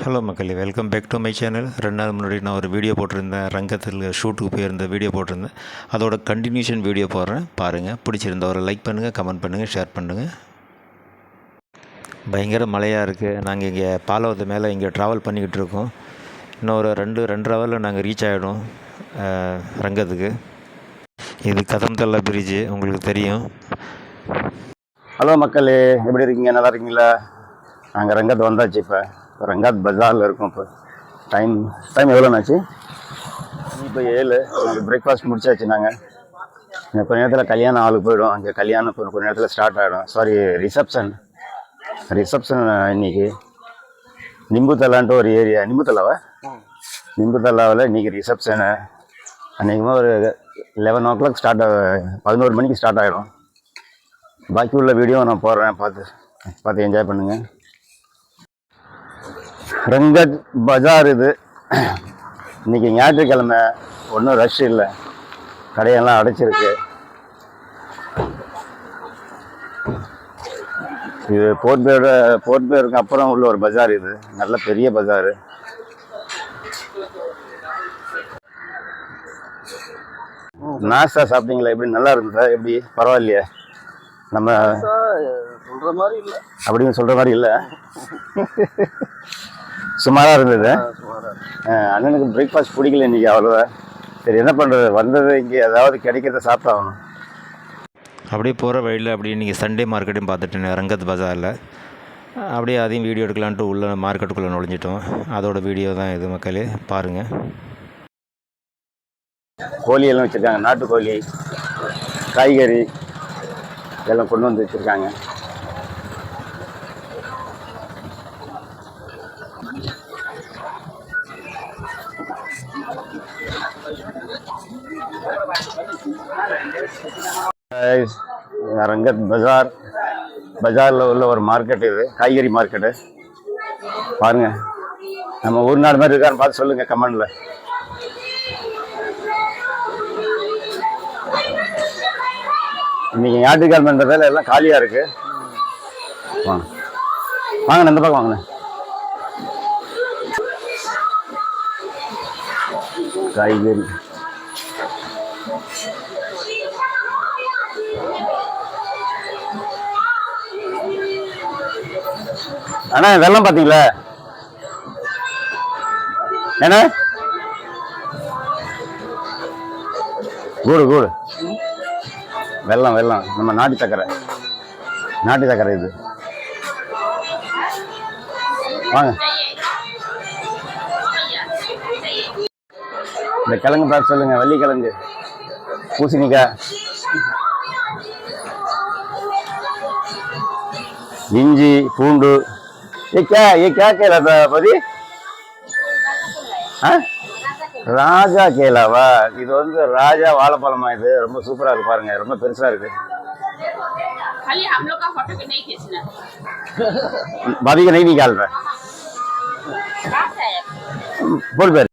Hello மக்களே, welcome back to my channel. 2 நாள் முன்னாடி நான் ஒரு வீடியோ போட்டிருந்தேன். ரங்கத்தில் ஷூட்டுக்கு போயிருந்த வீடியோ போட்டிருந்தேன். அதோட கண்டினியூஷன் வீடியோ போடுறேன், பாருங்கள். பிடிச்சிருந்த ஒரு லைக் பண்ணுங்கள், கமெண்ட் பண்ணுங்கள், ஷேர் பண்ணுங்கள். பயங்கர மழையாக இருக்குது. நாங்கள் இங்கே பாலவத்து மேலே இங்கே ட்ராவல் பண்ணிக்கிட்டு இருக்கோம். இன்னும் ஒரு 2 ஹவரில் நாங்கள் ரீச் ஆகிடும் ரங்கத்துக்கு. இது கதம்தல்லா பிரிட்ஜு, உங்களுக்கு தெரியும். ஹலோ மக்களே, எப்படி இருக்கீங்க? நல்லா இருக்கீங்களா? நாங்கள் ரங்கத்து வந்தாச்சு. இப்போ ரங்காத் பஜாரில் இருக்கோம். இப்போ டைம் எவ்வளோனாச்சு? இப்போ 7. பிரேக்ஃபாஸ்ட் முடிச்சாச்சு. நாங்கள் கொஞ்ச நேரத்தில் கல்யாணம் ஆளுக்கு போயிடும். அங்கே கல்யாணம் கொஞ்ச நேரத்தில் ஸ்டார்ட் ஆகிடும். சாரி, ரிசப்ஷன் இன்னைக்கு நிம்புத்தலான்ட்டு ஒரு ஏரியா. நிம்புத்தலாவில் இன்றைக்கி ரிசப்ஷனு. அன்றைக்குமே ஒரு 11 o'clock ஸ்டார்ட் 11 மணிக்கு ஸ்டார்ட் ஆகிடும். பாக்கி உள்ள வீடியோ நான் போடுறேன், பார்த்து என்ஜாய் பண்ணுங்கள். ரங்கத் பஜார் இது. இன்றைக்கி ஞாயிற்றுக்கிழமை, ஒன்றும் ரஷ் இல்லை, கடையெல்லாம் அடைச்சிருக்கு. இது போர்ட் பேருக்கு அப்புறம் உள்ள ஒரு பஜார். இது நல்ல பெரிய பஜார். நாஸ்டா சாப்பிட்டீங்களா? எப்படி நல்லா இருந்ததா? எப்படி பரவாயில்லையா? நம்ம சொல்கிற மாதிரி இல்லை, அப்படின்னு சொல்கிற மாதிரி இல்லை, சுமாராக இருந்தது. அண்ணனுக்கு பிரேக்ஃபாஸ்ட் பிடிக்கல இன்றைக்கி அவ்வளோவா. சரி, என்ன பண்ணுறது, வந்தது இங்கே ஏதாவது கிடைக்கிறத சாப்பிட்டாகணும். அப்படியே போகிற வழியில் அப்படியே இன்றைக்கி சண்டே மார்க்கெட்டையும் பார்த்துட்டேன் ரங்கத் பஜாரில். அப்படியே அதையும் வீடியோ எடுக்கலான்ட்டு உள்ள மார்க்கெட்டுக்குள்ளே நுழைஞ்சிட்டோம். அதோட வீடியோ தான் இது மக்களே, பாருங்கள். கோழியெல்லாம் வச்சுருக்காங்க, நாட்டுக்கோழி, காய்கறி எல்லாம் கொண்டு வந்து வச்சுருக்காங்க. ரங்கத் பஜாரில் உள்ள ஒரு மார்க்கெட். இது காய்கறி மார்க்கெட்டு. பாருங்கள், நம்ம ஊர் நாடு மாதிரி இருக்கான்னு பார்த்து சொல்லுங்கள் கமெண்டில். இன்றைக்கி ஞாயிற்றுக்கிழமைன்றதால எல்லாம் காலியாக இருக்குது. வாங்கண்ணே, இந்த பக்கம் வாங்கண்ணே. காய்கறி அண்ணா, வெள்ளம் பார்த்தீங்களா? என்ன கூடு வெள்ளம் நம்ம நாட்டு சக்கரை இது. வாங்க, இந்த கிழங்கு பார்த்து சொல்லுங்க. வள்ளிக்கிழங்கு, பூசணிக்காய், இஞ்சி, பூண்டு. ये क्या केला था पति? ராஜா கேலாவா? இது வந்து ராஜா வாழைப்பழமா? இது ரொம்ப சூப்பரா இருக்கு பாருங்க, ரொம்ப பெருசா இருக்கு. भाभी का नहीं निकाल रहा, बोल